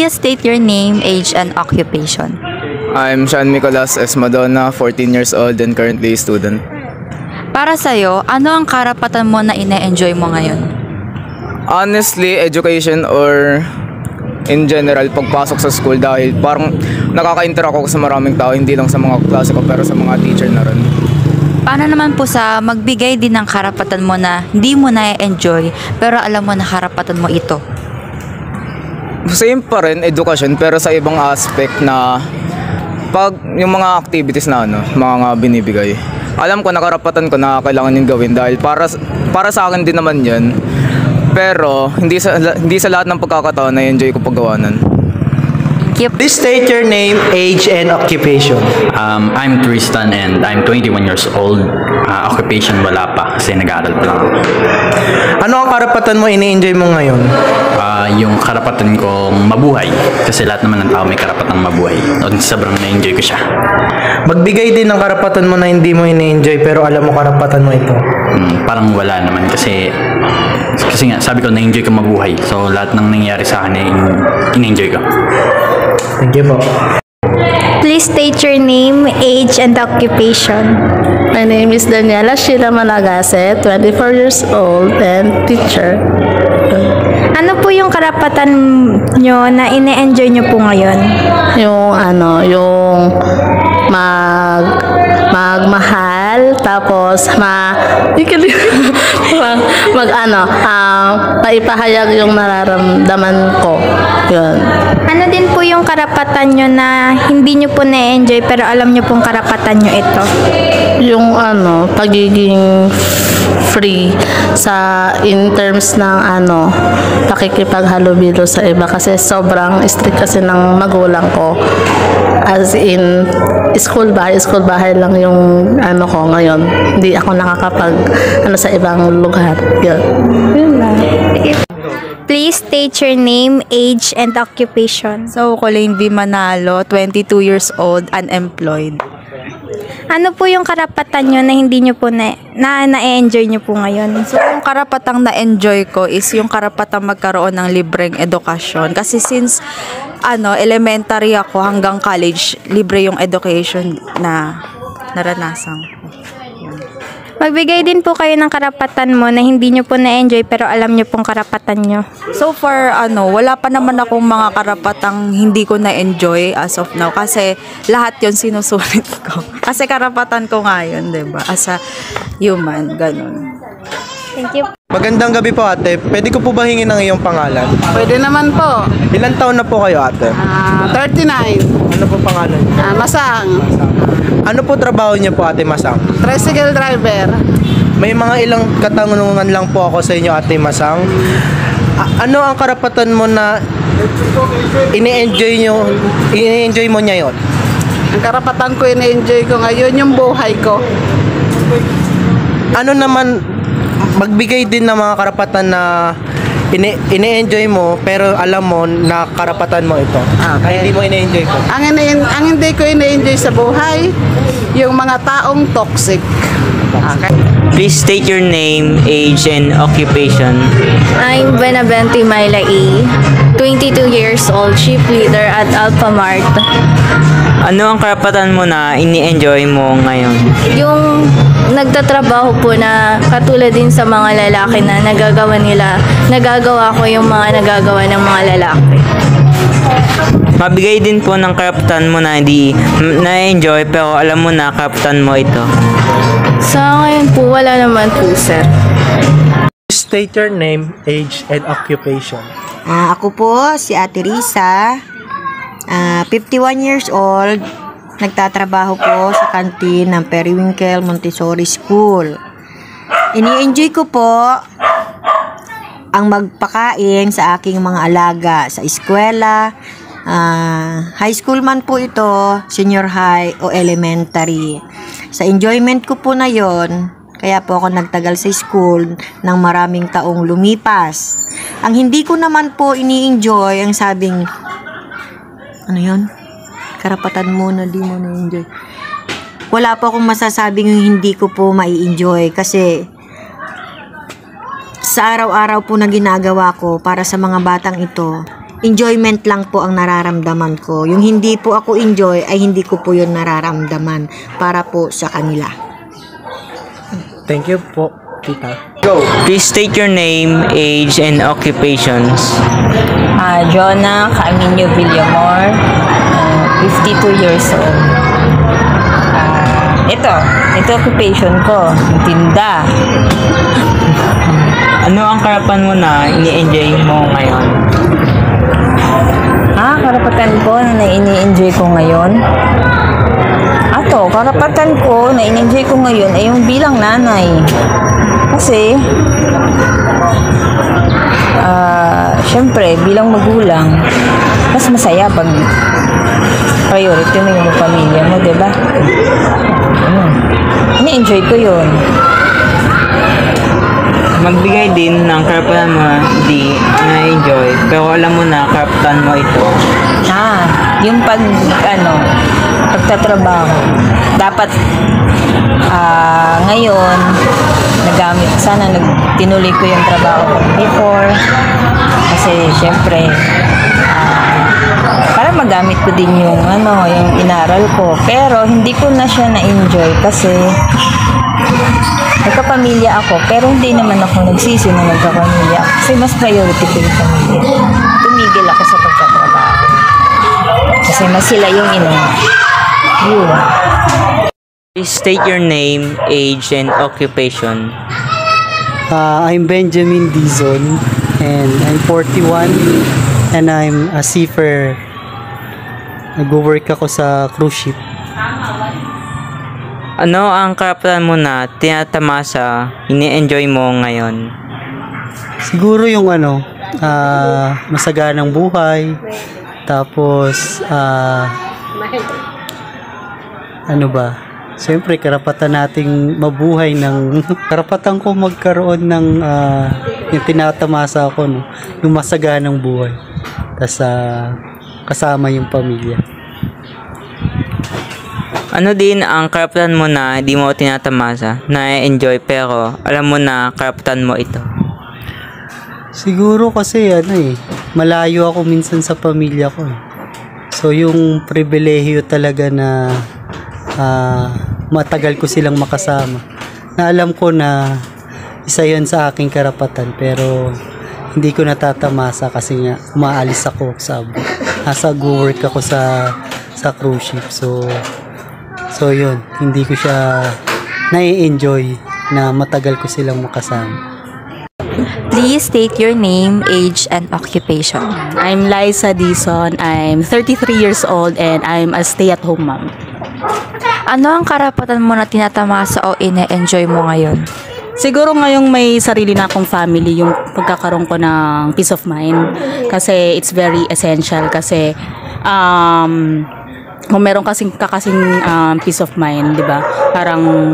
Please state your name, age, and occupation. I'm Sean Nicolas S. Madonna, 14 years old and currently a student. Para sa'yo, ano ang karapatan mo na ine-enjoy mo ngayon? Honestly, education or in general, pagpasok sa school dahil parang nakaka-interact ako sa maraming tao, hindi lang sa mga klase ko pero sa mga teacher na rin. Paano naman po sa magbigay din ng karapatan mo na hindi mo na-enjoy pero alam mo na karapatan mo ito? Same pa rin, edukasyon, pero sa ibang aspect na pag yung mga activities na mga binibigay. Alam ko na karapatan ko na kailangan yung gawin dahil para sa akin din naman yan. Pero hindi sa lahat ng pagkakataon na enjoy ko paggawanan. Please state your name, age, and occupation. I'm Tristan and I'm 21 years old. Occupation wala pa kasi nag-aaral pa lang ako. Ano ang karapatan mo ini-enjoy mo ngayon? Yung karapatan kong mabuhay kasi lahat naman ng tao may karapatang mabuhay. Sobrang na-enjoy ko siya. Magbigay din ng karapatan mo na hindi mo ini-enjoy pero alam mo karapatan mo ito. Parang wala naman kasi nga sabi ko na-enjoy ko mabuhay. So lahat ng nangyayari sa akin ay in-enjoy ko. Thank you po. Please state your name, age, and occupation. My name is Daniela Sheila Malagase, 24 years old and teacher. Ano po yung karapatan nyo na ine-enjoy nyo po ngayon? Yung magmahal, tapos maipahayag yung nararamdaman ko. Yun. Ano din po yung karapatan nyo na hindi nyo po na-enjoy pero alam nyo pong karapatan nyo ito? Yung pagiging free in terms ng pakikipaghalubilo sa iba kasi sobrang strict kasi ng magulang ko, as in school bahay lang yung ko ngayon, hindi ako nakakapag sa ibang lugar. Yun lang. Please state your name, age, and occupation. So, Colleen V. Manalo, 22 years old, unemployed. Ano po yung karapatan nyo na hindi nyo po na-enjoy nyo po ngayon? So, yung karapatang na-enjoy ko is yung karapatang magkaroon ng libreng edukasyon. Kasi since elementary ako hanggang college, libre yung education na naranasan ko. Magbigay din po kayo ng karapatan mo na hindi nyo po na-enjoy pero alam nyo pong karapatan nyo. So far, wala pa naman akong mga karapatang hindi ko na-enjoy as of now. Kasi lahat yon sinusulit ko. Kasi karapatan ko nga yun, diba? As a human, ganun. Thank you. Magandang gabi po ate. Pwede ko po ba hingin ang iyong pangalan? Pwede naman po. Ilan taon na po kayo ate? 39. Ano po pangalan? Masang. Ano po trabaho niyo po ate Masang? Tricycle driver. May mga ilang katanungan lang po ako sa inyo ate Masang. Ano ang karapatan mo na ini-enjoy mo ngayon? Ang karapatan ko ini-enjoy ko ngayon yung buhay ko. Ano naman, magbigay din ng mga karapatan na ini-enjoy mo pero alam mo na karapatan mo ito. Ay hindi mo ini-enjoy ko. Ang hindi ko ini-enjoy sa buhay, yung mga taong toxic. Okay. Please state your name, age, and occupation. I'm Benavente Myla E., 22 years old, chief leader at Alphamart. Ano ang karapatan mo na ini-enjoy mo ngayon? Yung nagtatrabaho po na katulad din sa mga lalaki na nagagawa ko yung mga nagagawa ng mga lalaki. Mabigay din po ng karapatan mo na hindi na-enjoy pero alam mo na karapatan mo ito. Sa ngayon po, wala naman po, sir. State your name, age, and occupation. Ako po, si Ate Risa, 51 years old, nagtatrabaho po sa kantin ng Periwinkle Montessori School. Ini-enjoy ko po ang magpakain sa aking mga alaga sa eskwela. High school man po ito, senior high o elementary. Sa enjoyment ko po na yon, kaya po ako nagtagal sa school ng maraming taong lumipas. Ang hindi ko naman po ini-enjoy, ang sabing, ano yon? Karapatan mo na di mo na-enjoy. Wala po akong masasabing hindi ko po mai-enjoy kasi sa araw-araw po na ginagawa ko para sa mga batang ito, enjoyment lang po ang nararamdaman ko. Yung hindi po ako enjoy ay hindi ko po yun nararamdaman para po sa kanila. Thank you po, tita. Please state your name, age, and occupations. Jonah Caminio Villamor, 52 years old. Ito occupation ko, tinda. Ano ang karapan mo na ini-enjoy mo ngayon? Karapatan ko na ini-enjoy ko ngayon. Karapatan ko na ini-enjoy ko ngayon ay yung bilang nanay. Kasi, syempre, bilang magulang, mas masaya pag priority mo yung pamilya mo, diba? Ini-enjoy ko yun. Magbigay din ng karapatan mo na hindi na-enjoy, pero alam mo na karapatan mo ito. Yung pagtatrabaho. Dapat, ngayon, tinuloy ko yung trabaho ko before. Kasi, syempre, para magamit ko din yung inaral ko. Pero, hindi ko na siya na-enjoy kasi, nagkapamilya ako, pero hindi naman ako nagsisi na nagkapamilya ako. Kasi mas priority ko yung pamilya. Tumigil ako sa pagtatrabaho. Kasi mas sila yung yun. Please state your name, age, and occupation. I'm Benjamin Dizon, and I'm 41, and I'm a seafarer. Nag-work ako sa cruise ship. Ano ang karapatan mo na tinatamasa, ini-enjoy mo ngayon? Siguro yung masaganang buhay, tapos siyempre karapatan nating mabuhay karapatan ko magkaroon ng yung tinatamasa ako, yung masaganang buhay, tapos kasama yung pamilya. Ano din ang karapatan mo na di mo tinatamasa, na-enjoy pero alam mo na karapatan mo ito? Siguro kasi malayo ako minsan sa pamilya ko. So yung pribilehiyo talaga na matagal ko silang makasama. Na alam ko na isa yun sa aking karapatan, pero hindi ko natatamasa kasi nga umaalis ako sa abroad. Nasa-work ako sa cruise ship. So yun, hindi ko siya nai-enjoy na matagal ko silang makasama. Please state your name, age, and occupation. I'm Liza Dizon. I'm 33 years old and I'm a stay-at-home mom. Ano ang karapatan mo na tinatamasa o ine-enjoy mo ngayon? Siguro ngayong may sarili na akong family, yung pagkakaroon ko ng peace of mind. Kasi it's very essential kasi kung meron kasing peace of mind, di ba? Parang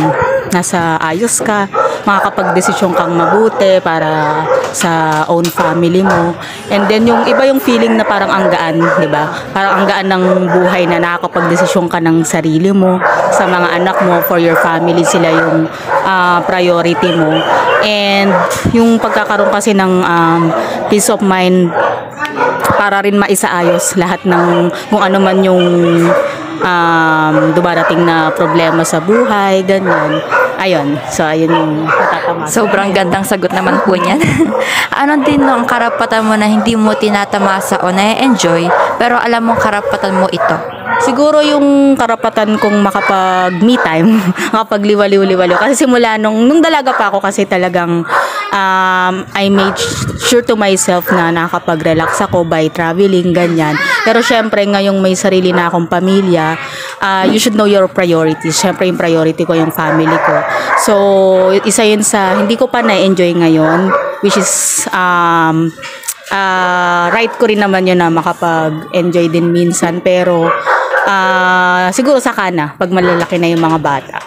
nasa ayos ka, makakapag-desisyon kang mabuti para sa own family mo. And then yung iba yung feeling na parang ang gaan, di ba? Parang ang gaan ng buhay na nakakapag-desisyon ka ng sarili mo, sa mga anak mo, for your family, sila yung priority mo. And yung pagkakaroon kasi ng peace of mind, para rin maisaayos lahat ng kung ano man yung dumarating na problema sa buhay, ganyan. Ayun, so ayun yung natatamasa. Sobrang gandang sagot naman po niyan. Ano din ang karapatan mo na hindi mo tinatamasa o na-enjoy, pero alam mo karapatan mo ito? Siguro yung karapatan kong makapag-me time, makapagliwaliw-liwaliw. Kasi simula nung dalaga pa ako kasi talagang I made sure to myself na nakakapag-relax ako by traveling, ganyan. Pero syempre, ngayong may sarili na akong pamilya, you should know your priorities. Syempre, yung priority ko yung family ko. So, isa yun sa hindi ko pa na-enjoy ngayon, which is right ko rin naman yun na makapag-enjoy din minsan. Pero siguro saka na, pag malalaki na yung mga bata.